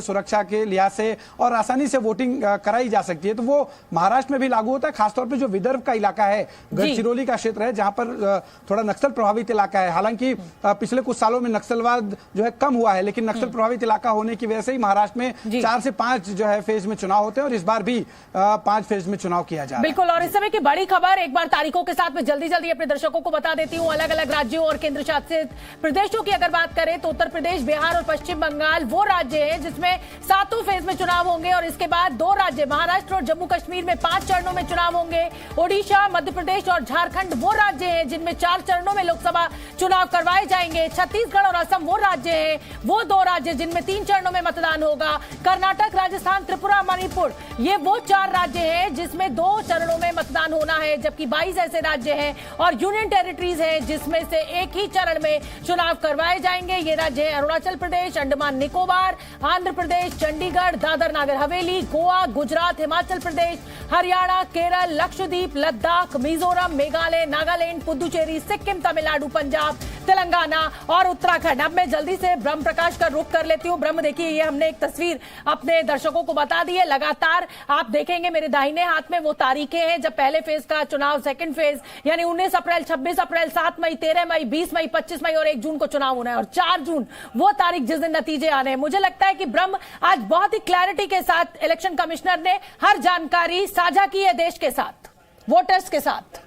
सुरक्षा के लिहाज से और आसानी से वोटिंग कराई जा सकती है। तो वो महाराष्ट्र में भी लागू होता है, खासतौर पे जो विदर्भ का इलाका है, गढ़चिरौली का क्षेत्र है, जहां पर थोड़ा नक्सल प्रभावित इलाका है। हालांकि पिछले कुछ सालों में नक्सलवाद जो है कम हुआ है, लेकिन नक्सल प्रभावित इलाका होने की वजह से ही महाराष्ट्र में 4 से 5 जो है फेज में चुनाव होते हैं और इस बार भी 5 फेज में चुनाव किया जा रहा है। बिल्कुल। और इस समय की बड़ी खबर एक बार तारीखों के साथ मैं जल्दी जल्दी अपने दर्शकों को बता देती हूँ। अलग अलग राज्यों और केंद्र शासित प्रदेशों की अगर बात करें तो उत्तर प्रदेश, बिहार और पश्चिम बंगाल वो राज्य है जिसमें 7 फेज में चुनाव होंगे और इसके बाद 2 राज्य महाराष्ट्र और जम्मू कश्मीर में 5 चरणों में चुनाव होंगे। ओडिशा, मध्य प्रदेश और झारखंड वो राज्य हैं जिनमें 4 चरणों में लोकसभा चुनाव करवाए जाएंगे। छत्तीसगढ़ और असम वो राज्य हैं, वो 2 राज्य जिनमें 3 चरणों में मतदान होगा। कर्नाटक, राजस्थान, त्रिपुरा, मणिपुर ये वो 4 राज्य हैं जिसमें 2 चरणों में मतदान होना है, जबकि 22 ऐसे राज्य हैं और यूनियन टेरिटरीज हैं जिसमें से एक ही चरण में चुनाव करवाए जाएंगे। ये राज्य है अरुणाचल प्रदेश, अंडमान निकोबार, आंध्र प्रदेश, चंडीगढ़, दादर नागर हवेली, गोवा, गुजरात, हिमाचल प्रदेश, हरियाणा, केरल, लक्षद्वीप, लद्दाख, मिजोरम, मेघालय, नागालैंड, पुदुचेरी, सिक्किम, तमिलनाडु, पंजाब, तेलंगाना और उत्तराखंड। अब मैं जल्दी से ब्रह्म प्रकाश का रुख कर लेती हूँ। ब्रह्म, देखिए ये हमने एक तस्वीर अपने दर्शकों को बता दी है। लगातार आप देखेंगे मेरे दाहिने हाथ में वो तारीखें हैं जब पहले फेज का चुनाव, सेकंड फेज यानी 19 अप्रैल, 26 अप्रैल, 7 मई, 13 मई, 20 मई, 25 मई और 1 जून को चुनाव होना है और 4 जून वो तारीख जिस दिन नतीजे आने हैं। मुझे लगता है कि ब्रह्म आज बहुत ही क्लैरिटी के साथ इलेक्शन कमिश्नर ने हर जानकारी साझा की है देश के साथ, वोटर्स के साथ।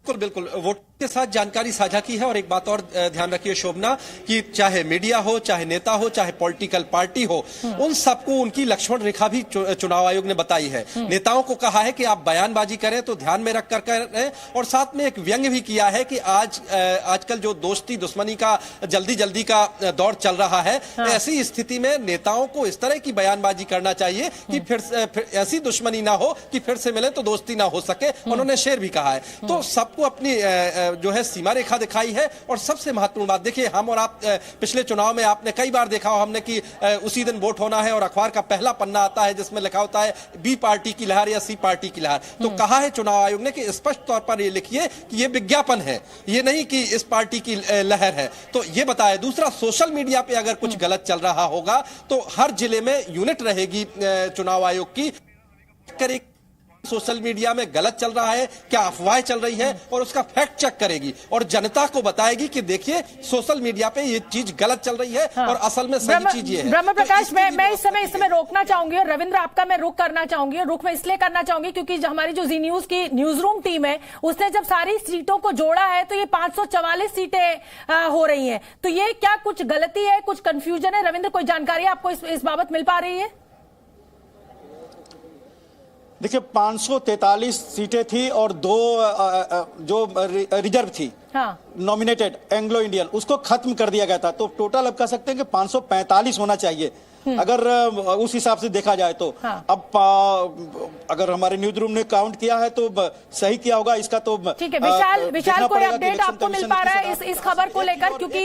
बिल्कुल वोट के साथ जानकारी साझा की है। और एक बात और ध्यान रखिए शोभना, कि चाहे मीडिया हो, चाहे नेता हो, चाहे पॉलिटिकल पार्टी हो, उन सबको उनकी लक्ष्मण रेखा भी चुनाव आयोग ने बताई है। नेताओं को कहा है कि आप बयानबाजी करें तो ध्यान में रख कर करें, और साथ में एक व्यंग्य भी किया है कि आजकल जो दोस्ती दुश्मनी का जल्दी का दौर चल रहा है, ऐसी स्थिति में नेताओं को इस तरह की बयानबाजी करना चाहिए कि फिर ऐसी दुश्मनी ना हो कि फिर से मिले तो दोस्ती ना हो सके। उन्होंने शेर भी कहा है। तो सबको अपनी जो है सीमा रेखा दिखाई है। और सबसे महत्वपूर्ण बात देखिए, हम और आप पिछले चुनाव में आपने कई बार देखा हो हमने कि उसी दिन वोट होना है और अखबार का पहला पन्ना आता है जिसमें लिखा होता है बी पार्टी की लहर या सी पार्टी की लहर। तो कहा है चुनाव आयोग ने कि स्पष्ट तौर पर ये लिखिए कि ये विज्ञापन है, ये नहीं कि इस पार्टी की लहर है। तो ये बताया। दूसरा, सोशल मीडिया पे अगर कुछ गलत चल रहा होगा तो हर जिले में यूनिट रहेगी चुनाव आयोग की, सोशल मीडिया में गलत चल रहा है, क्या अफवाहें चल रही है, और उसका फैक्ट चेक करेगी और जनता को बताएगी कि देखिए सोशल मीडिया पे ये चीज गलत चल रही है और असल में सही चीज ये है। ब्रह्म प्रकाश, मैं इस समय रोकना चाहूंगी और रविंद्र आपका मैं रुख करना चाहूंगी। और रुख मैं इसलिए करना चाहूंगी क्योंकि हमारी जो जी न्यूज की न्यूज रूम टीम है उसने जब सारी सीटों को जोड़ा है तो ये 544 सीटें हो रही है। तो ये क्या कुछ गलती है, कुछ कंफ्यूजन है? रविंद्र, कोई जानकारी आपको इस बाबत मिल पा रही है? देखिए 543 सीटें थी और 2 जो रिजर्व थी, नॉमिनेटेड एंग्लो इंडियन, उसको खत्म कर दिया गया था। तो टोटल अब कह सकते हैं कि 545 होना चाहिए अगर उस हिसाब से देखा जाए तो। अब अगर हमारे न्यूज रूम ने काउंट किया है तो सही किया होगा इसका। तो ठीक है, विशाल कोई अपडेट आपको मिल पा रहा है इस खबर को लेकर? क्योंकि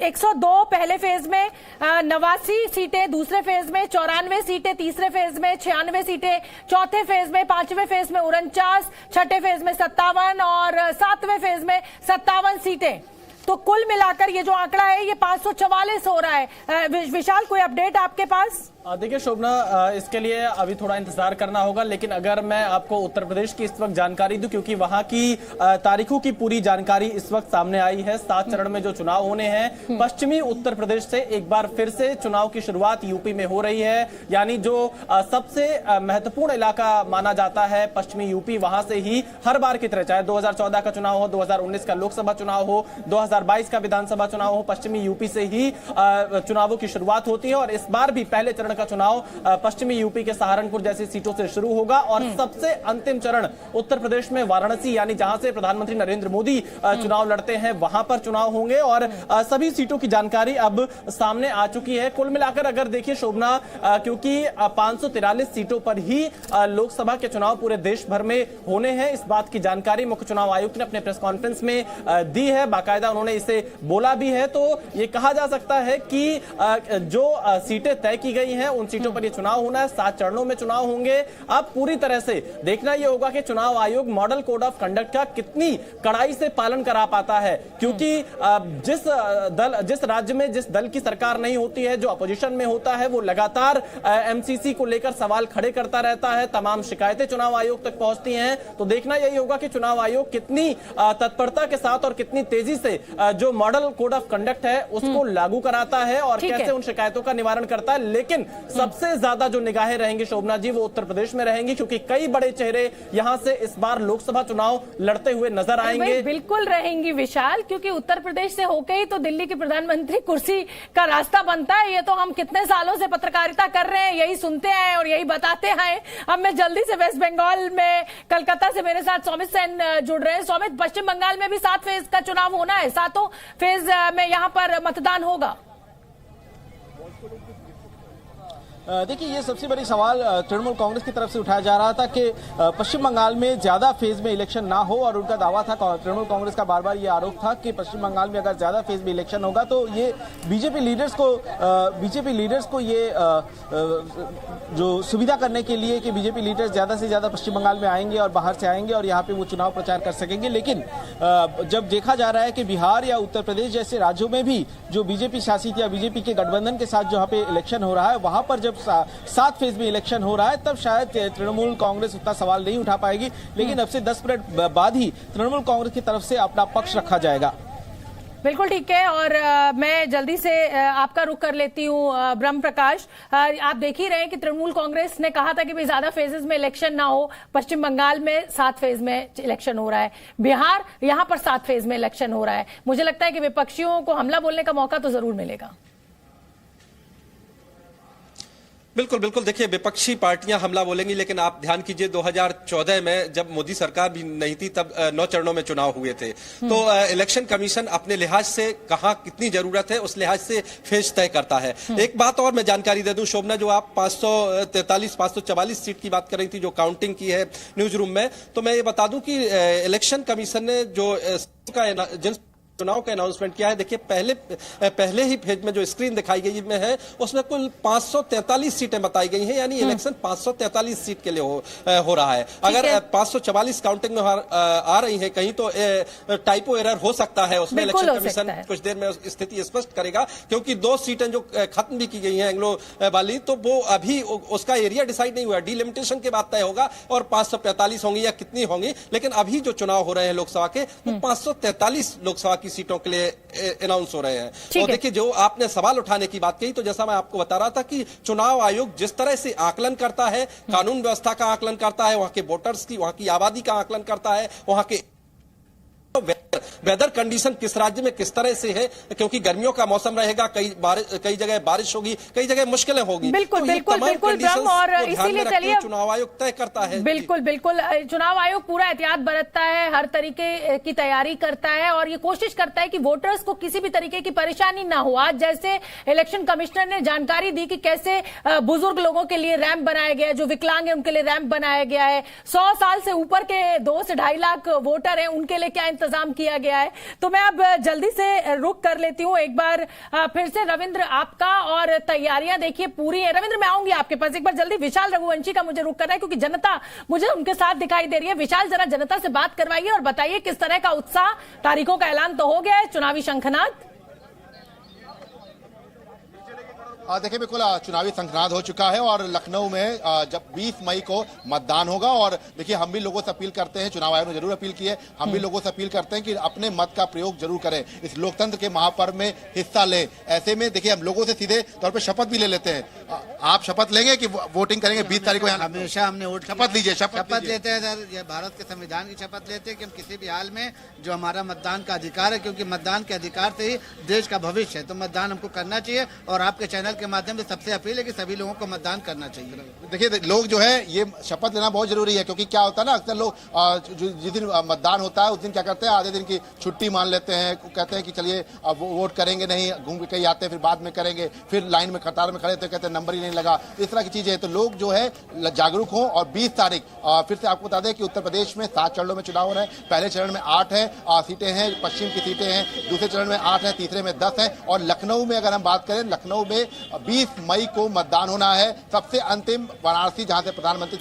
102 पहले फेज में, 89 सीटें दूसरे फेज में, 94 सीटें तीसरे फेज में, 96 सीटें चौथे फेज में, 5वें फेज में 49, छठे फेज में 57 और 7वें फेज में 57 सीटें। तो कुल मिलाकर ये जो आंकड़ा है ये 544 हो रहा है। विशाल, कोई अपडेट आपके पास? देखिए शोभना, इसके लिए अभी थोड़ा इंतजार करना होगा, लेकिन अगर मैं आपको उत्तर प्रदेश की इस वक्त जानकारी दूं, क्योंकि वहां की तारीखों की पूरी जानकारी इस वक्त सामने आई है। 7 चरण में जो चुनाव होने हैं, पश्चिमी उत्तर प्रदेश से एक बार फिर से चुनाव की शुरुआत यूपी में हो रही है। यानी जो सबसे महत्वपूर्ण इलाका माना जाता है पश्चिमी यूपी, वहां से ही हर बार की तरह, चाहे 2014 का चुनाव हो, 2019 का लोकसभा चुनाव हो, 2022 का विधानसभा चुनाव हो, पश्चिमी यूपी से ही चुनावों की शुरुआत होती है। और इस बार भी पहले चरण का चुनाव पश्चिमी यूपी के सहारनपुर जैसी सीटों से शुरू होगा और सबसे अंतिम चरण उत्तर प्रदेश में वाराणसी, यानी जहां से प्रधानमंत्री नरेंद्र मोदी चुनाव लड़ते हैं, वहां पर चुनाव होंगे। और सभी सीटों की जानकारी अब सामने आ चुकी है। कुल मिलाकर अगर देखिए शोभना, क्योंकि 543 सीटों पर ही लोकसभा के चुनाव पूरे देश भर में होने हैं, इस बात की जानकारी मुख्य चुनाव आयुक्त ने अपने प्रेस कॉन्फ्रेंस में दी है। बाकायदा उन्होंने इसे बोला भी है। तो ये कहा जा सकता है कि जो सीटें तय की गई हैं हैं उन सीटों पर ये चुनाव होना है। 7 चरणों में चुनाव होंगे। अब पूरी तरह से देखना यह होगा कि चुनाव आयोग मॉडल कोड ऑफ कंडक्ट का कितनी कड़ाई से पालन करा पाता है, क्योंकि जिस राज्य में जिस दल की सरकार नहीं होती है, जो अपोजिशन में होता है, वो लगातार एमसीसी को लेकर सवाल खड़े करता रहता है। तमाम शिकायतें चुनाव आयोग तक पहुंचती हैं। तो देखना यही होगा कि चुनाव आयोग कितनी तत्परता के साथ और कितनी तेजी से जो मॉडल कोड ऑफ कंडक्ट है उसको लागू कराता है और कैसे उन शिकायतों का निवारण करता है। लेकिन सबसे ज्यादा जो निगाहें रहेंगी शोभना जी, वो उत्तर प्रदेश में रहेंगी, क्योंकि कई बड़े चेहरे यहां से इस बार लोकसभा चुनाव लड़ते हुए नजर आएंगे। बिल्कुल रहेंगी विशाल, क्योंकि उत्तर प्रदेश से होकर ही तो दिल्ली की प्रधानमंत्री कुर्सी का रास्ता बनता है। ये तो हम कितने सालों से पत्रकारिता कर रहे हैं, यही सुनते आए और यही बताते हैं। अब मैं जल्दी से वेस्ट बंगाल में कलकत्ता से मेरे साथ सौमित सेन जुड़ रहे हैं। सौमित, पश्चिम बंगाल में भी 7 फेज का चुनाव होना है, 7 फेज में यहां पर मतदान होगा। देखिए, ये सबसे बड़ी सवाल तृणमूल कांग्रेस की तरफ से उठाया जा रहा था कि पश्चिम बंगाल में ज्यादा फेज में इलेक्शन ना हो, और उनका दावा था, तृणमूल कांग्रेस का बार बार ये आरोप था कि पश्चिम बंगाल में अगर ज्यादा फेज में इलेक्शन होगा तो ये बीजेपी लीडर्स को ये जो सुविधा करने के लिए कि बीजेपी लीडर्स ज्यादा से ज्यादा पश्चिम बंगाल में आएंगे और बाहर से आएंगे और यहाँ पे वो चुनाव प्रचार कर सकेंगे। लेकिन जब देखा जा रहा है कि बिहार या उत्तर प्रदेश जैसे राज्यों में भी जो बीजेपी शासित या बीजेपी के गठबंधन के साथ जहाँ पे इलेक्शन हो रहा है, वहां पर जब 7 फेज में इलेक्शन हो रहा है, तब शायद तृणमूल कांग्रेस उतना सवाल नहीं उठा पाएगी। लेकिन अब से 10 मिनट बाद ही तृणमूल कांग्रेस की तरफ से अपना पक्ष रखा जाएगा। बिल्कुल ठीक है। और मैं जल्दी से आपका रुख कर लेती हूँ ब्रह्म प्रकाश। आप देख ही रहे हैं कि तृणमूल कांग्रेस ने कहा था कि भाई ज्यादा फेजेस में इलेक्शन ना हो। पश्चिम बंगाल में 7 फेज में इलेक्शन हो रहा है, बिहार यहां पर 7 फेज में इलेक्शन हो रहा है। मुझे लगता है कि विपक्षियों को हमला बोलने का मौका तो जरूर मिलेगा। बिल्कुल बिल्कुल, देखिए विपक्षी पार्टियां हमला बोलेंगी, लेकिन आप ध्यान कीजिए 2014 में जब मोदी सरकार भी नहीं थी तब 9 चरणों में चुनाव हुए थे। तो इलेक्शन कमीशन अपने लिहाज से कहां कितनी जरूरत है उस लिहाज से फेज तय करता है। एक बात और मैं जानकारी दे दूं शोभना, जो आप 544 सीट की बात कर रही थी जो काउंटिंग की है न्यूज रूम में, तो मैं ये बता दूं कि इलेक्शन कमीशन ने जो चुनाव का अनाउंसमेंट किया है, देखिए पहले ही फेज में जो स्क्रीन दिखाई गई में है उसमें कुल 543 सीटें बताई गई हैं, यानी इलेक्शन 543 सीट के लिए हो रहा है। अगर 544 काउंटिंग में आ रही है कहीं तो टाइपो एरर हो सकता है, उसमें इलेक्शन कमीशन कुछ देर में स्थिति स्पष्ट करेगा, क्योंकि 2 सीटें जो खत्म भी की गई हैं एंग्लो वाली, तो वो अभी उसका एरिया डिसाइड नहीं हुआ, डिलिमिटेशन के बाद तय होगा और 545 होंगी या कितनी होंगी। लेकिन अभी जो चुनाव हो रहे हैं लोकसभा के, वो 543 लोकसभा की सीटों के लिए अनाउंस हो रहे हैं। और देखिए, जो आपने सवाल उठाने की बात कही, तो जैसा मैं आपको बता रहा था कि चुनाव आयोग जिस तरह से आकलन करता है, कानून व्यवस्था का आकलन करता है, वहां के वोटर्स की, वहां की आबादी का आकलन करता है, वहां के वेदर कंडीशन किस राज्य में किस तरह से है, क्योंकि गर्मियों का मौसम रहेगा, कई जगह बारिश होगी, कई जगह मुश्किलें होगी। बिल्कुल तो बिल्कुल बिल्कुल ब्रह्म, और इसीलिए चलिए चुनाव आयोग तय करता है। बिल्कुल बिल्कुल, चुनाव आयोग पूरा एहतियात बरतता है, हर तरीके की तैयारी करता है और ये कोशिश करता है कि वोटर्स को किसी भी तरीके की परेशानी ना हो। आज जैसे इलेक्शन कमिश्नर ने जानकारी दी कि कैसे बुजुर्ग लोगों के लिए रैंप बनाया गया है, जो विकलांग है उनके लिए रैंप बनाया गया है, 100 साल से ऊपर के 2 से 2.5 लाख वोटर हैं, उनके लिए क्या इंतजाम किया गया है। तो मैं अब जल्दी से रुक कर लेती हूं एक बार फिर से रविंद्र आपका, और तैयारियां देखिए पूरी है। रविंद्र, मैं आऊंगी आपके पास एक बार जल्दी। विशाल रघुवंशी का मुझे रुक करना है क्योंकि जनता मुझे उनके साथ दिखाई दे रही है। विशाल, जरा जनता से बात करवाइए और बताइए किस तरह का उत्साह, तारीखों का ऐलान तो हो गया है, चुनावी शंखनाद। देखिए, बिल्कुल चुनावी शंखनाद हो चुका है और लखनऊ में जब 20 मई को मतदान होगा, और देखिए हम भी लोगों से अपील करते हैं, चुनाव आयोग ने जरूर अपील की है, हम भी लोगों से अपील करते हैं कि अपने मत का प्रयोग जरूर करें, इस लोकतंत्र के महापर्व में हिस्सा लें। ऐसे में देखिए हम लोगों से सीधे तौर पर शपथ भी ले लेते हैं। आप शपथ लेंगे कि वोटिंग करेंगे 20 तारीख को? हमेशा हमने वोट, शपथ लीजिए। शपथ लेते हैं सर, ये भारत के संविधान की शपथ लेते हैं कि हम किसी भी हाल में, जो हमारा मतदान का अधिकार है, क्योंकि मतदान के अधिकार से ही देश का भविष्य है, तो मतदान हमको करना चाहिए। और आपके चैनल के माध्यम से सबसे अपील है कि सभी लोगों को मतदान करना चाहिए। देखिए, लोग जो है ये शपथ लेना बहुत जरूरी है, क्योंकि क्या होता है ना, अक्सर लोग जिस दिन मतदान होता है उस दिन क्या करते हैं, आधे दिन की छुट्टी मान लेते हैं, कहते हैं कि चलिए अब वोट करेंगे नहीं, घूम के कहीं आते हैं, फिर बाद में करेंगे, फिर लाइन में कतार में खड़े थे, कहते हैं नंबर ही नहीं लगा, इस तरह की चीजें। तो लोग जो है जागरूक हों। और 20 तारीख फिर से आपको बता दें कि उत्तर प्रदेश में 7 चरणों में चुनाव हो रहे हैं। पहले चरण में 8 सीटें हैं, पश्चिम की सीटें हैं, दूसरे चरण में 8 हैं, तीसरे में 10 हैं। और लखनऊ में अगर हम बात करें, लखनऊ में 20 मई को मतदान होना है। सबसे अंतिम वाराणसी, जहां से प्रधानमंत्री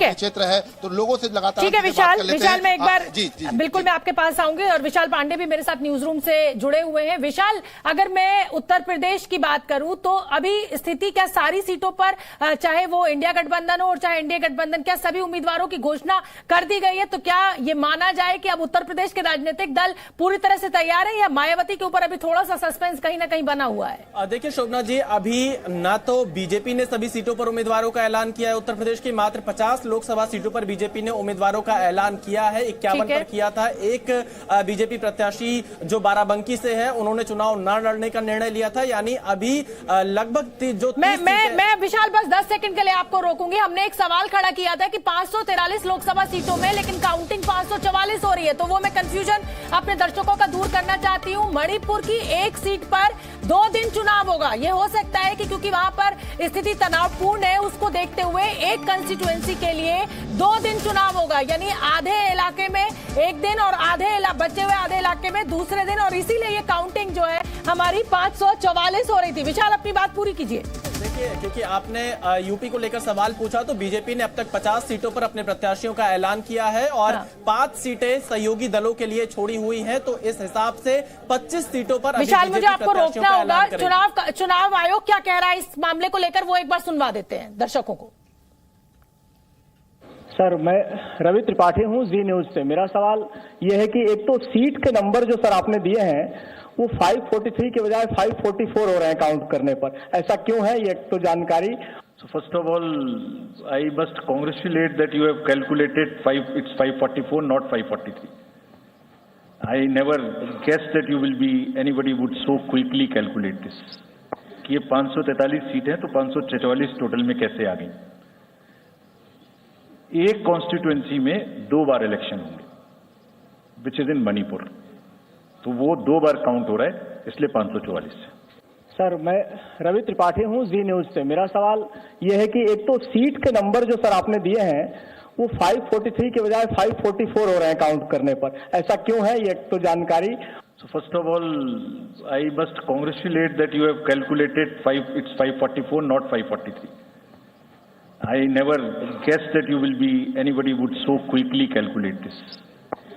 क्षेत्र है, तो लोगों से लगातार ठीक है विशाल, मैं एक बार जी बिल्कुल मैं आपके पास आऊंगी और विशाल पांडे भी मेरे साथ न्यूज रूम से जुड़े हुए हैं। विशाल, अगर मैं उत्तर प्रदेश की बात करूं तो अभी स्थिति क्या सारी सीटों पर, चाहे वो इंडिया गठबंधन हो और चाहे एनडीए गठबंधन, क्या सभी उम्मीदवारों की घोषणा कर दी गई है? तो क्या ये माना जाए कि अब उत्तर प्रदेश के राजनीतिक दल पूरी तरह से तैयार है या मायावती के ऊपर अभी थोड़ा सा सस्पेंस कहीं ना कहीं बना हुआ है? देखिए शोभना जी, अभी ना तो बीजेपी ने सभी सीटों पर उम्मीदवारों का ऐलान किया है उत्तर प्रदेश की, मात्र 50 लोकसभा सीटों पर बीजेपी ने उम्मीदवारों का ऐलान किया है। 51 पर किया था। एक बीजेपी प्रत्याशी जो बाराबंकी से है, उन्होंने चुनाव न लड़ने का निर्णय लिया था। यानी अभी लगभग जो मैं विशाल बस 10 सेकंड के लिए आपको रोकूंगी। हमने एक सवाल खड़ा किया था कि 543 लोकसभा सीटों में, लेकिन काउंटिंग 544 हो रही है, तो वो मैं कंफ्यूजन अपने दर्शकों का दूर करना चाहती हूँ। मणिपुर की एक सीट पर 2 दिन चुनाव होगा। ये हो सकता है कि क्योंकि वहां पर स्थिति तनावपूर्ण है, उसको देखते हुए एक कंस्टिट्यूएंसी के लिए 2 दिन चुनाव होगा। यानी आधे इलाके में एक दिन और बचे हुए आधे इलाके में दूसरे दिन, और इसीलिए ये काउंटिंग जो है हमारी 544 हो रही थी। विशाल, अपनी बात पूरी कीजिए। देखिए, क्योंकि आपने यूपी को लेकर सवाल पूछा, तो बीजेपी ने अब तक 50 सीटों पर अपने प्रत्याशियों का ऐलान किया है और 5 सीटें सहयोगी दलों के लिए छोड़ी हुई हैं। तो इस हिसाब से 25 सीटों पर विशाल, मुझे आपको रोकना होगा। चुनाव आयोग क्या कह रहा है इस मामले को लेकर, वो एक बार सुनवा देते हैं दर्शकों को। सर, मैं रवि त्रिपाठी हूं, जी न्यूज से। मेरा सवाल यह है कि एक तो सीट के नंबर जो सर आपने दिए हैं वो 543 के बजाय 544 हो रहे हैं काउंट करने पर, ऐसा क्यों है? ये तो जानकारी। So first of all, I must congratulate that you have calculated it's 544, not 543. I never guessed that anybody would so quickly calculate this. कि ये 543 सीट है, तो 544 टोटल में कैसे आ गई? एक कॉन्स्टिट्यूएंसी में 2 बार इलेक्शन होंगे, विच इज इन मणिपुर, तो वो 2 बार काउंट हो रहा है, इसलिए 544 है। सर, मैं रवि त्रिपाठी हूं, जी न्यूज से। मेरा सवाल यह है कि एक तो सीट के नंबर जो सर आपने दिए हैं वो 543 के बजाय 544 हो रहे हैं काउंट करने पर, ऐसा क्यों है? ये तो जानकारी। So first of all, I must congratulate that you have calculated it's 544, not 543. I never guessed that anybody would so quickly calculate this.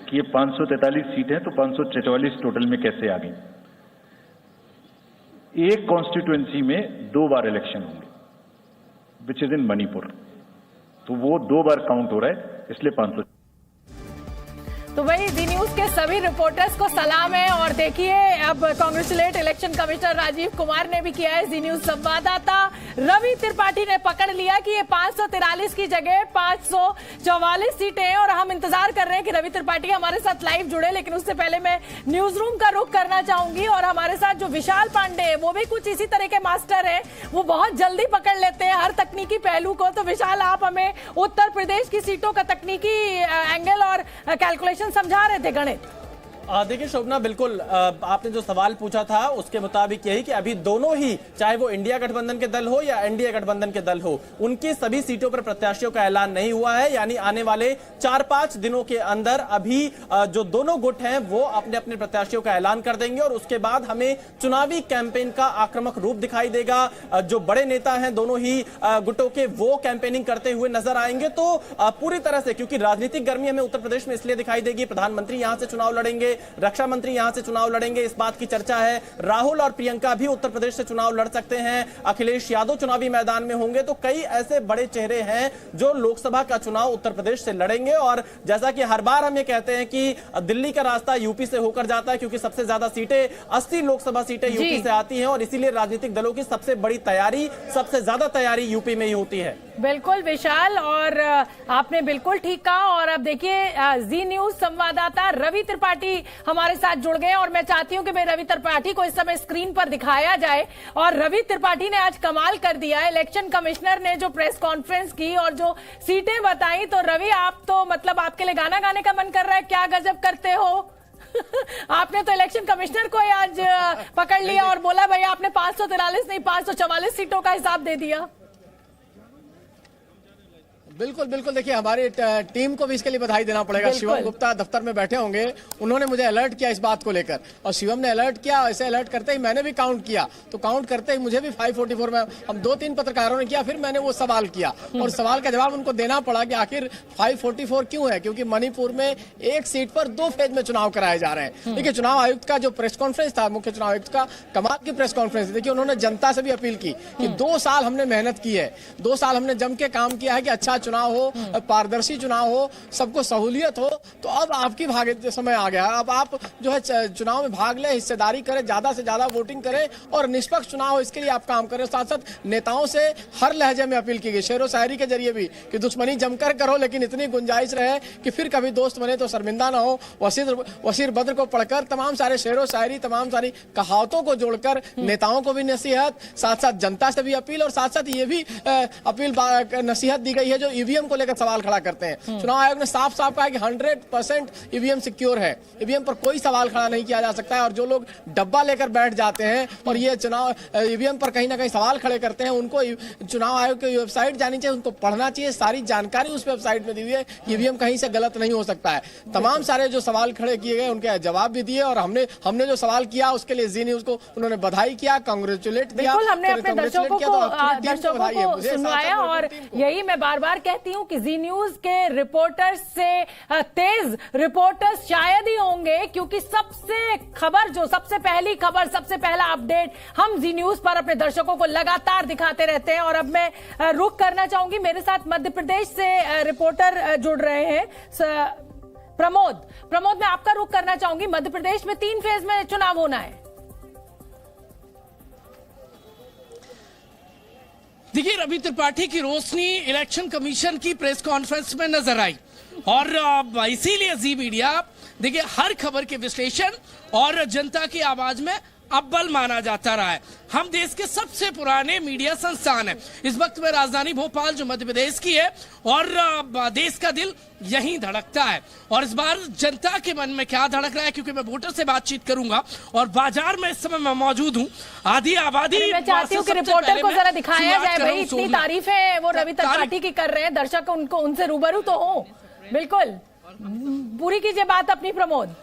कि ये 543 सीट है, तो 544 टोटल में कैसे आ गई? एक कॉन्स्टिट्यूएंसी में 2 बार इलेक्शन होंगे, विच इज इन मणिपुर, तो वो 2 बार काउंट हो रहा है, इसलिए 500। तो वही जी न्यूज के सभी रिपोर्टर्स को सलाम है। और देखिए, अब congratulate election commissioner Rajiv Kumar ने भी किया है। जी न्यूज संवाददाता रवि त्रिपाठी ने पकड़ लिया कि ये 543 की जगह 544 सीटें हैं, और हम इंतजार कर रहे हैं कि रवि त्रिपाठी हमारे साथ लाइव जुड़े। लेकिन उससे पहले मैं न्यूज रूम का रुख करना चाहूंगी, और हमारे साथ जो विशाल पांडे है वो भी कुछ इसी तरह के मास्टर है, वो बहुत जल्दी पकड़ लेते हैं हर तकनीकी पहलू को। तो विशाल, आप हमें उत्तर प्रदेश की सीटों का तकनीकी एंगल और कैलकुलेशन समझा रहे थे, गणित। देखिए शोभना, बिल्कुल आपने जो सवाल पूछा था उसके मुताबिक यही कि अभी दोनों ही, चाहे वो इंडिया गठबंधन के दल हो या एनडीए गठबंधन के दल हो, उनकी सभी सीटों पर प्रत्याशियों का ऐलान नहीं हुआ है। यानी आने वाले 4-5 दिनों के अंदर अभी जो दोनों गुट हैं वो अपने अपने प्रत्याशियों का ऐलान कर देंगे, और उसके बाद हमें चुनावी कैंपेन का आक्रामक रूप दिखाई देगा। जो बड़े नेता हैं दोनों ही गुटों के, वो कैंपेनिंग करते हुए नजर आएंगे। तो पूरी तरह से, क्योंकि राजनीतिक गर्मी हमें उत्तर प्रदेश में इसलिए दिखाई देगी, प्रधानमंत्री यहां से चुनाव लड़ेंगे, रक्षा मंत्री यहां से चुनाव लड़ेंगे, इस बात की चर्चा है। राहुल और प्रियंका भी उत्तर प्रदेश से चुनाव लड़ सकते हैं, अखिलेश यादव चुनावी मैदान में होंगे। तो कई ऐसे बड़े चेहरे हैं जो लोकसभा का चुनाव उत्तर प्रदेश से लड़ेंगे। और जैसा कि हर बार हम ये कहते हैं कि दिल्ली का रास्ता यूपी से होकर जाता है, क्योंकि सबसे ज्यादा सीटें, 80 लोकसभा सीटें यूपी से आती हैं, और इसीलिए राजनीतिक दलों की सबसे बड़ी तैयारी, सबसे ज्यादा तैयारी यूपी में ही होती है। बिल्कुल विशाल, और आपने बिल्कुल ठीक कहा। और अब देखिए, जी न्यूज संवाददाता रवि त्रिपाठी हमारे साथ जुड़ गए, और मैं चाहती हूं कि मैं रवि त्रिपाठी को इस समय स्क्रीन पर दिखाया जाए। और रवि त्रिपाठी ने आज कमाल कर दिया है। इलेक्शन कमिश्नर ने जो प्रेस कॉन्फ्रेंस की और जो सीटें बताई, तो रवि, आप तो मतलब आपके लिए गाना गाने का मन कर रहा है, क्या गजब करते हो। आपने तो इलेक्शन कमिश्नर को आज पकड़ लिया और बोला भैया आपने 543 नहीं 544 सीटों का हिसाब दे दिया। बिल्कुल बिल्कुल, देखिए हमारी टीम को भी इसके लिए बधाई देना पड़ेगा। शिवम गुप्ता दफ्तर में बैठे होंगे, उन्होंने मुझे अलर्ट किया इस बात को लेकर, और शिवम ने अलर्ट किया। ऐसे अलर्ट करते ही मैंने भी काउंट किया, तो काउंट करते ही मुझे भी 544 में, हम 2-3 पत्रकारों ने किया, फिर मैंने वो सवाल किया और सवाल का जवाब उनको देना पड़ा कि आखिर 544 क्यों है, क्योंकि मणिपुर में एक सीट पर 2 फेज में चुनाव कराए जा रहे हैं। देखिए चुनाव आयुक्त का जो प्रेस कॉन्फ्रेंस था, मुख्य चुनाव आयुक्त का कमाल की प्रेस कॉन्फ्रेंस, देखिए उन्होंने जनता से भी अपील की कि 2 साल हमने मेहनत की है, 2 साल हमने जम के काम किया है कि अच्छा चुनाव हो, पारदर्शी चुनाव हो, सबको सहूलियत हो, तो अब आपकी भाग्य समय आ गया। अब आप जो है चुनाव में भाग ले, हिस्सेदारी करें, ज्यादा से ज्यादा वोटिंग करें और निष्पक्ष चुनाव हो, इसके लिए आप काम करें। साथ साथ नेताओं से हर लहजे में अपील की गई, शेरो शायरी के जरिए भी, कि दुश्मनी जमकर करो लेकिन इतनी गुंजाइश रहे कि फिर कभी दोस्त बने तो शर्मिंदा ना हो। वसीर बद्र को पढ़कर तमाम सारे शेरो शायरी, तमाम सारी कहावतों को जोड़कर नेताओं को भी नसीहत, साथ साथ जनता से भी अपील, और साथ साथ ये भी अपील नसीहत दी गई है जो ईवीएम को लेकर सवाल खड़ा करते हैं। चुनाव आयोग ने साफ साफ कहा कि 100% ईवीएम सिक्योर है, ईवीएम पर कोई सवाल खड़ा नहीं किया जा सकता है, और जो लोग डब्बा लेकर बैठ जाते हैं और ये चुनाव ईवीएम पर कहीं ना कहीं सवाल खड़े करते हैं, उनको चुनाव आयोग की वेबसाइट जानी चाहिए, उनको पढ़ना चाहिए, सारी जानकारी उस वेबसाइट में दी हुई है, ईवीएम कहीं से गलत नहीं हो सकता है। तमाम सारे जो सवाल खड़े किए गए उनके जवाब भी दिए, और हमने जो सवाल किया उसके लिए जी न्यूज को उन्होंने बधाई किया, कांग्रेचुलेट किया। हमने अपने दर्शकों को सुनवाया, और यही मैं बार बार कहती हूँ कि जी न्यूज के रिपोर्टर्स से तेज रिपोर्टर्स शायद ही होंगे, क्योंकि सबसे पहली खबर, सबसे पहला अपडेट हम जी न्यूज पर अपने दर्शकों को लगातार दिखाते रहते हैं। और अब मैं रुख करना चाहूंगी, मेरे साथ मध्य प्रदेश से रिपोर्टर जुड़ रहे हैं, प्रमोद, मैं आपका रुख करना चाहूंगी। मध्य प्रदेश में 3 फेज में चुनाव होना है। देखिए, रवि त्रिपाठी की रोशनी इलेक्शन कमीशन की प्रेस कॉन्फ्रेंस में नजर आई, और इसीलिए जी मीडिया देखिए हर खबर के विश्लेषण और जनता की आवाज में अव्वल माना जाता रहा है। हम देश के सबसे पुराने मीडिया संस्थान है। इस वक्त में राजधानी भोपाल जो मध्य प्रदेश की है, और देश का दिल यहीं धड़कता है। और इस बार जनता के मन में क्या धड़क रहा है, क्योंकि मैं वोटर से बातचीत करूंगा और बाजार में इस समय मैं मौजूद हूँ। आधी आबादी, मैं चाहती हूँ कि रिपोर्टर को जरा दिखाया जाए, भाई इतनी तारीफें वो रवि त्रिपाठी की कर रहे हैं, दर्शक उनसे रूबरू तो हो। बिल्कुल पूरी कीजिए बात अपनी प्रमोद।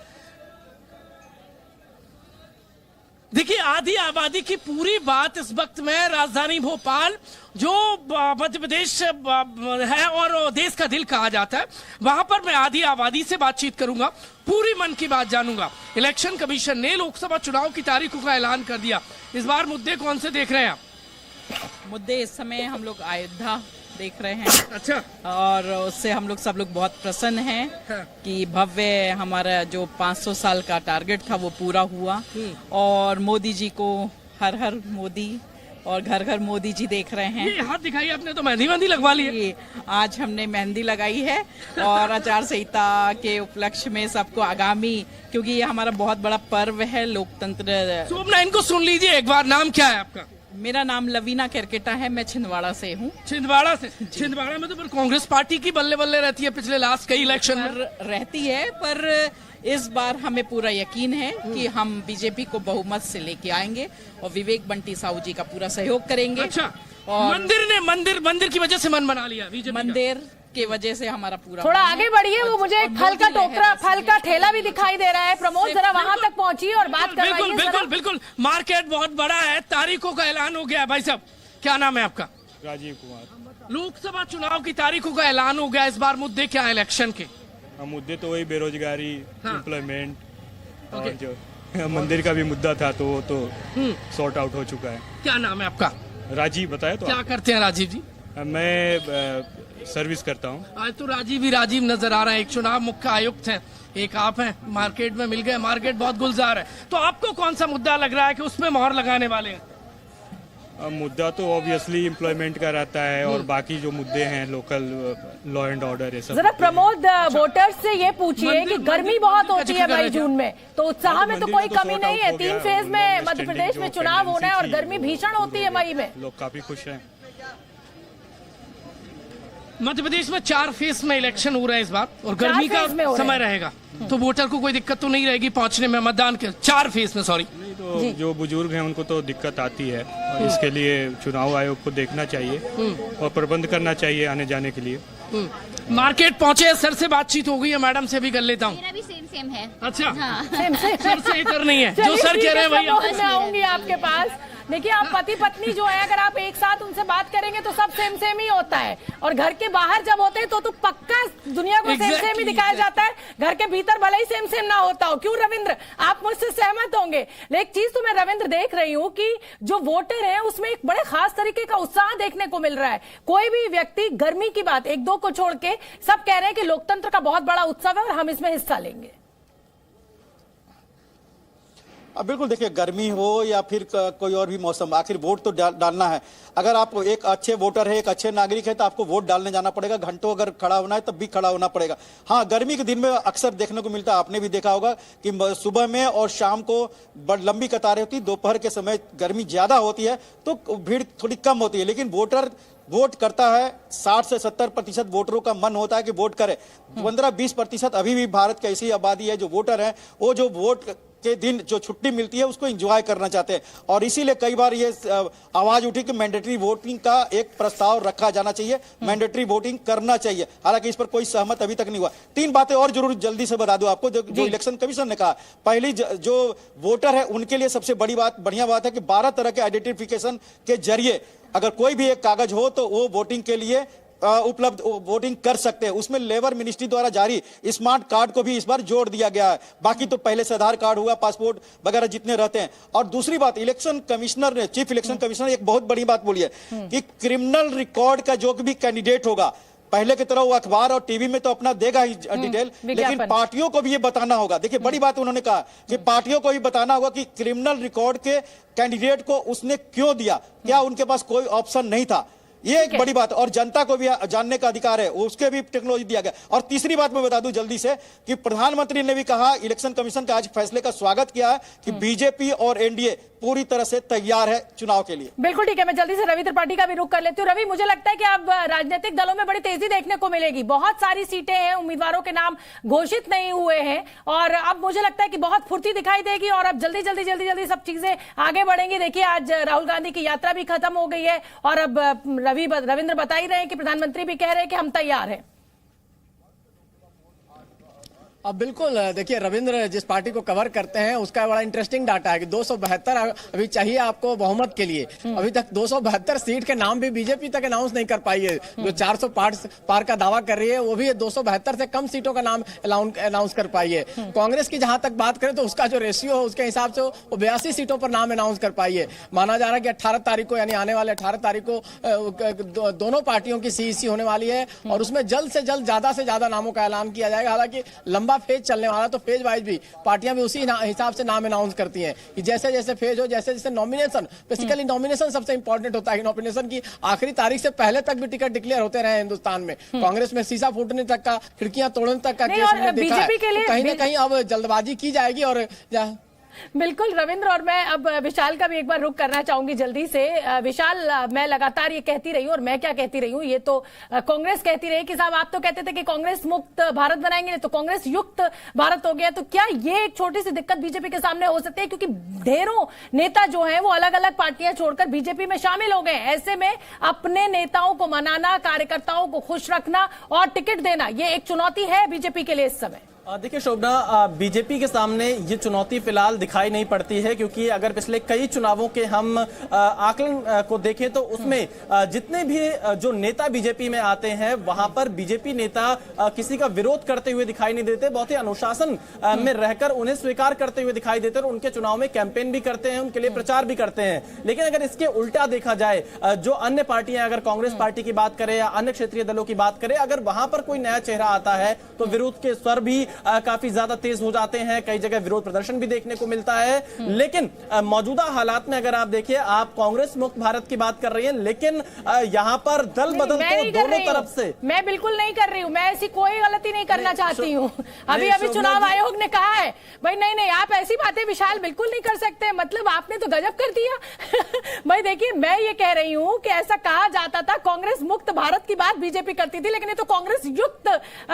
देखिए, आधी आबादी की पूरी बात इस वक्त में राजधानी भोपाल जो मध्य प्रदेश है और देश का दिल कहा जाता है, वहां पर मैं आधी आबादी से बातचीत करूंगा, पूरी मन की बात जानूंगा। इलेक्शन कमीशन ने लोकसभा चुनाव की तारीखों का ऐलान कर दिया। इस बार मुद्दे कौन से देख रहे हैं आप? मुद्दे इस समय हम लोग अयोध्या देख रहे हैं। अच्छा। और उससे हम लोग सब लोग बहुत प्रसन्न हैं कि भव्य हमारा जो 500 साल का टारगेट था वो पूरा हुआ, और मोदी जी को हर हर मोदी और घर घर मोदी जी देख रहे हैं। ये हाथ दिखाइए, आपने तो मेहंदी लगवा ली है। आज हमने मेहंदी लगाई है, और आचार संहिता के उपलक्ष्य में सबको आगामी, क्योंकि ये हमारा बहुत बड़ा पर्व है लोकतंत्र। शोभना, इनको सुन लीजिए एक बार। नाम क्या है आपका? मेरा नाम लवीना केरकेटा है, मैं छिंदवाड़ा से हूँ। छिंदवाड़ा से? छिंदवाड़ा में तो पर कांग्रेस पार्टी की बल्ले बल्ले रहती है पिछले लास्ट कई इलेक्शन में रहती है, पर इस बार हमें पूरा यकीन है कि हम बीजेपी को बहुमत से लेके आएंगे और विवेक बंटी साहू जी का पूरा सहयोग करेंगे। अच्छा। और मंदिर की वजह से मन बना लिया बीजेपी? मंदिर की वजह से हमारा पूरा। थोड़ा आगे बढ़िए, वो मुझे एक फल का टोकरा, फल का ठेला भी दिखाई दे रहा है। प्रमोद जरा वहां तक पहुंचिए और बात करवाइए। बिल्कुल। मार्केट बहुत बड़ा है, तारीखों का ऐलान हो गया है। भाई साहब, क्या नाम है आपका? राजीव कुमार। लोकसभा चुनाव की तारीखों का ऐलान हो गया, इस बार मुद्दे क्या है इलेक्शन के? मुद्दे तो वही बेरोजगारी, एम्प्लॉयमेंट, और जो मंदिर का भी मुद्दा था तो वो तो सॉर्ट आउट हो चुका है। क्या नाम है आपका? राजीव बताया तो। क्या करते हैं राजीव जी? मैं सर्विस करता हूँ। आज तो राजीव ही राजीव नजर आ रहा है। एक चुनाव मुख्य आयुक्त है, एक आप हैं, मार्केट में मिल गए। मार्केट बहुत गुलजार है, तो आपको कौन सा मुद्दा लग रहा है कि उसमें मोहर लगाने वाले हैं? मुद्दा तो ऑब्वियसली एम्प्लॉयमेंट का रहता है, और बाकी जो मुद्दे हैं लोकल लॉ एंड ऑर्डर, ये सब। जरा प्रमोद, वोटर्स से ये पूछिए कि गर्मी बहुत होती है मई जून में, तो उत्साह में तो कोई कमी नहीं है। 3 फेज में मध्य प्रदेश में चुनाव होना है और गर्मी भीषण होती है मई में। लोग काफी खुश हैं। मध्य प्रदेश में 4 फेज में इलेक्शन हो रहे हैं इस बार, और गर्मी का समय रहेगा, तो वोटर को कोई दिक्कत तो नहीं रहेगी पहुंचने में मतदान के 4 फेज में? सॉरी, तो जो बुजुर्ग हैं उनको तो दिक्कत आती है, और इसके लिए चुनाव आयोग को देखना चाहिए और प्रबंध करना चाहिए आने जाने के लिए। मार्केट पहुंचे, सर से बातचीत हो गई है, मैडम से भी कर लेता हूँ। मेरा भी सेम है। अच्छा, हाँ। सर से इतर नहीं है, जो सर कह रहे हैं वही। मैं आऊंगी आपके पास। देखिए, आप पति पत्नी जो है, अगर आप एक साथ उनसे बात करेंगे तो सब सेम ही होता है, और घर के बाहर जब होते हैं तो पक्का दुनिया को सेम ही दिखाया जाता है। घर के भीतर भले ही सेम ना होता हो। क्यों रविंद्र, आप मुझसे सहमत होंगे। एक चीज तो मैं रविंद्र देख रही हूँ कि जो वोटर है उसमें एक बड़े खास तरीके का उत्साह देखने को मिल रहा है। कोई भी व्यक्ति, गर्मी की बात एक दो को छोड़ के सब कह रहे हैं कि लोकतंत्र का बहुत बड़ा उत्सव है और हम इसमें हिस्सा लेंगे। अब बिल्कुल देखिए, गर्मी हो या फिर कोई और भी मौसम, आखिर वोट तो डालना है। अगर आप एक अच्छे वोटर है, एक अच्छे नागरिक है, तो आपको वोट डालने जाना पड़ेगा। घंटों अगर खड़ा होना है तब भी खड़ा होना पड़ेगा। हाँ, गर्मी के दिन में अक्सर देखने को मिलता है, आपने भी देखा होगा कि सुबह में और शाम को लंबी कतारें होती, दोपहर के समय गर्मी ज्यादा होती है तो भीड़ थोड़ी कम होती है। लेकिन वोटर वोट करता है, 60 से 70% वोटरों का मन होता है कि वोट करे। 15-20% अभी भी भारत की ऐसी आबादी है जो वोटर है, वो जो वोट के दिन जो छुट्टी मिलती है उसको एंजॉय करना चाहते हैं। और इसीलिए कई बार ये आवाज उठी कि मैंडेटरी वोटिंग का एक प्रस्ताव रखा जाना चाहिए, मैंडेटरी वोटिंग करना चाहिए। हालांकि इस पर कोई सहमत अभी तक नहीं हुआ। 3 बातें और जरूर जल्दी से बता दूं आपको, जो इलेक्शन कमीशन ने कहा। पहली, जो वोटर है उनके लिए सबसे बढ़िया बात है कि 12 तरह के आइडेंटिफिकेशन के जरिए अगर कोई भी एक कागज हो तो वो वोटिंग के लिए उपलब्ध वोटिंग कर सकते हैं। उसमें लेबर मिनिस्ट्री द्वारा जारी स्मार्ट कार्ड को भी इस बार जोड़ दिया गया है। बाकी तो पहले से आधार कार्ड हुआ, पासपोर्ट वगैरह जितने रहते हैं। और दूसरी बात, इलेक्शन कमिश्नर ने, चीफ इलेक्शन कमिश्नर ने एक बहुत बड़ी बात बोली है कि क्रिमिनल रिकॉर्ड का जो भी कैंडिडेट होगा, पहले की तरह वो अखबार और टीवी में तो अपना देगा ही डिटेल, लेकिन पार्टियों को भी ये बताना होगा। देखिए, बड़ी बात उन्होंने कहा कि पार्टियों को भी बताना होगा कि क्रिमिनल रिकॉर्ड के कैंडिडेट को उसने क्यों दिया, क्या उनके पास कोई ऑप्शन नहीं था। ये एक बड़ी बात। और जनता को भी जानने का अधिकार है, उसके भी टेक्नोलॉजी दिया गया। और तीसरी बात मैं बता दूं जल्दी से कि प्रधानमंत्री ने भी कहा, इलेक्शन कमीशन का आज फैसले का स्वागत किया है कि बीजेपी और एनडीए पूरी तरह से तैयार है चुनाव के लिए। बिल्कुल ठीक है, मैं जल्दी से रवि त्रिपाठी का भी रुख कर लेती हूँ। रवि, मुझे लगता है कि अब राजनीतिक दलों में बड़ी तेजी देखने को मिलेगी। बहुत सारी सीटें हैं, उम्मीदवारों के नाम घोषित नहीं हुए हैं, और अब मुझे लगता है कि बहुत फुर्ती दिखाई देगी और अब जल्दी सब चीजें आगे बढ़ेंगी। देखिए, आज राहुल गांधी की यात्रा भी खत्म हो गई है और अब रविंद्र बता ही रहे हैं कि प्रधानमंत्री भी कह रहे हैं कि हम तैयार हैं। अब बिल्कुल देखिए, रविंद्र जिस पार्टी को कवर करते हैं उसका बड़ा इंटरेस्टिंग डाटा है कि 272 अभी चाहिए आपको बहुमत के लिए। अभी तक 272 सीट के नाम भी बीजेपी तक अनाउंस नहीं कर पाई है। जो 400 पार का दावा कर रही है वो भी 272 से कम सीटों का नाम अनाउंस कर पाई है। कांग्रेस की जहां तक बात करें तो उसका जो रेशियो है उसके हिसाब से वो 82 सीटों पर नाम अनाउंस कर पाई है। माना जा रहा है कि 18 तारीख को, यानी आने वाले 18 तारीख को दोनों पार्टियों की सीईसी होने वाली है और उसमें जल्द से जल्द ज्यादा से ज्यादा नामों का ऐलान किया जाएगा। हालांकि लंबा फेज चलने वाला, तो फेज वाइज भी पार्टियां भी उसी हिसाब से नाम अनाउंस करती हैं कि जैसे जैसे फेज हो, जैसे जैसे नॉमिनेशन, बेसिकली नॉमिनेशन सबसे इंपॉर्टेंट होता है कि नॉमिनेशन की आखिरी तारीख से पहले तक भी टिकट डिक्लेयर होते रहे हिंदुस्तान में। कांग्रेस में शीशा फूटने तक का, खिड़कियां तोड़ने तक का केस हमने देखा है। तो कहीं ना कहीं अब जल्दबाजी की जाएगी। और बिल्कुल रविंद्र, और मैं अब विशाल का भी एक बार रुख करना चाहूंगी जल्दी से। विशाल, मैं लगातार ये कहती रही हूँ, और मैं क्या कहती रही हूँ, ये तो कांग्रेस कहती रही कि साहब आप तो कहते थे कि कांग्रेस मुक्त भारत बनाएंगे, तो कांग्रेस युक्त भारत हो गया। तो क्या ये एक छोटी सी दिक्कत बीजेपी के सामने हो सकती है, क्योंकि ढेरों नेता जो हैं वो अलग अलग पार्टियां छोड़कर बीजेपी में शामिल हो गए। ऐसे में अपने नेताओं को मनाना, कार्यकर्ताओं को खुश रखना और टिकट देना, ये एक चुनौती है बीजेपी के लिए इस समय। देखिए शोभना, बीजेपी के सामने ये चुनौती फिलहाल दिखाई नहीं पड़ती है, क्योंकि अगर पिछले कई चुनावों के हम आकलन को देखें तो उसमें जितने भी जो नेता बीजेपी में आते हैं वहां पर बीजेपी नेता किसी का विरोध करते हुए दिखाई नहीं देते। बहुत ही अनुशासन में रहकर उन्हें स्वीकार करते हुए दिखाई देते हैं और उनके चुनाव में कैंपेन भी करते हैं, उनके लिए प्रचार भी करते हैं। लेकिन अगर इसके उल्टा देखा जाए, जो अन्य पार्टियां, अगर कांग्रेस पार्टी की बात करें या अन्य क्षेत्रीय दलों की बात करें, अगर वहां पर कोई नया चेहरा आता है तो विरोध के स्वर भी काफी ज्यादा तेज हो जाते हैं। कई जगह विरोध प्रदर्शन भी देखने को मिलता है। लेकिन मौजूदा हालात में अगर आप देखिए, आप कांग्रेस मुक्त भारत की बात कर रही हैं, लेकिन यहाँ पर दल बदल तो दोनों तरफ से। मैं बिल्कुल नहीं कर रही हूँ, मैं ऐसी कोई गलती नहीं करना चाहती हूँ। अभी चुनाव आयोग ने कहा है भाई नहीं, आप ऐसी बातें विशाल बिल्कुल नहीं कर सकते। मतलब आपने तो गजब कर दिया। भाई देखिए, मैं ये कह रही हूँ कि ऐसा कहा जाता था, कांग्रेस मुक्त भारत की बात बीजेपी करती थी, लेकिन ये तो कांग्रेस युक्त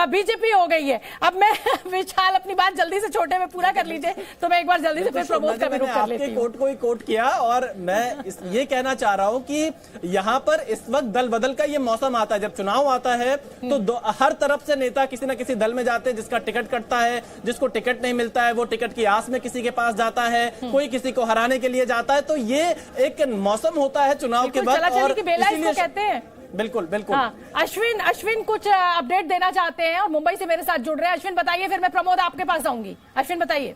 बीजेपी हो गई है। अब मैं विशाल अपनी बात जल्दी से छोटे में पूरा कर लीजिए, तो मैं एक बार जल्दी से फिर प्रमोद का विरोध कर लेती हूं। कोर्ट को ही कोर्ट किया और मैं ये कहना चाह रहा हूं कि यहाँ पर इस वक्त दल बदल का ये मौसम आता है। जब चुनाव आता है तो हर तरफ से नेता किसी न किसी दल में जाते हैं, जिसका टिकट कटता है, जिसको टिकट नहीं मिलता है वो टिकट की आस में किसी के पास जाता है, कोई किसी को हराने के लिए जाता है। तो ये एक मौसम होता है चुनाव के बाद, और इसीलिए कहते हैं। बिल्कुल बिल्कुल। हाँ, अश्विन कुछ अपडेट देना चाहते हैं और मुंबई से मेरे साथ जुड़ रहे हैं। अश्विन बताइए, फिर मैं प्रमोद आपके पास आऊंगी। अश्विन बताइए।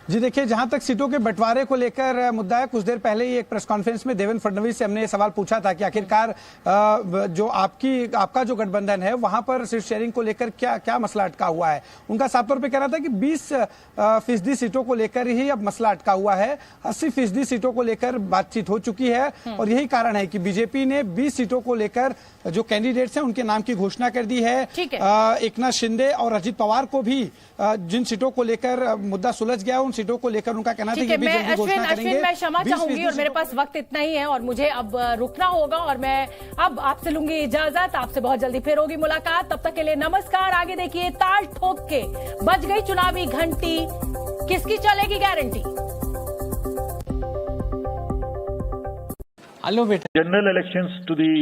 जी देखिए, जहां तक सीटों के बंटवारे को लेकर मुद्दा है, कुछ देर पहले ही एक प्रेस कॉन्फ्रेंस में देवेंद्र फडणवीस से हमने ये सवाल पूछा था कि आखिरकार जो आपका जो गठबंधन है वहां पर सीट शेयरिंग को लेकर क्या मसला अटका हुआ है। उनका साफ तौर पे कहना था कि 20% सीटों को लेकर ही अब मसला अटका हुआ है। 80% सीटों को लेकर बातचीत हो चुकी है और यही कारण है कि बीजेपी ने 20 सीटों को लेकर जो कैंडिडेट्स हैं उनके नाम की घोषणा कर दी है। एकनाथ शिंदे और अजित पवार को भी जिन सीटों को लेकर मुद्दा सुलझ गया, सीटों को लेकर उनका कहना था कि भी जल्दी घोषणा करेंगे। मैं क्षमा चाहूंगी और मेरे पास वक्त इतना ही है और मुझे अब रुकना होगा और मैं अब आपसे लूंगी इजाजत। आपसे बहुत जल्दी फिर होगी मुलाकात, तब तक के लिए नमस्कार। आगे देखिए, ताल ठोक के बज गई चुनावी घंटी, किसकी चलेगी गारंटी। हेलो बेटा। General elections to the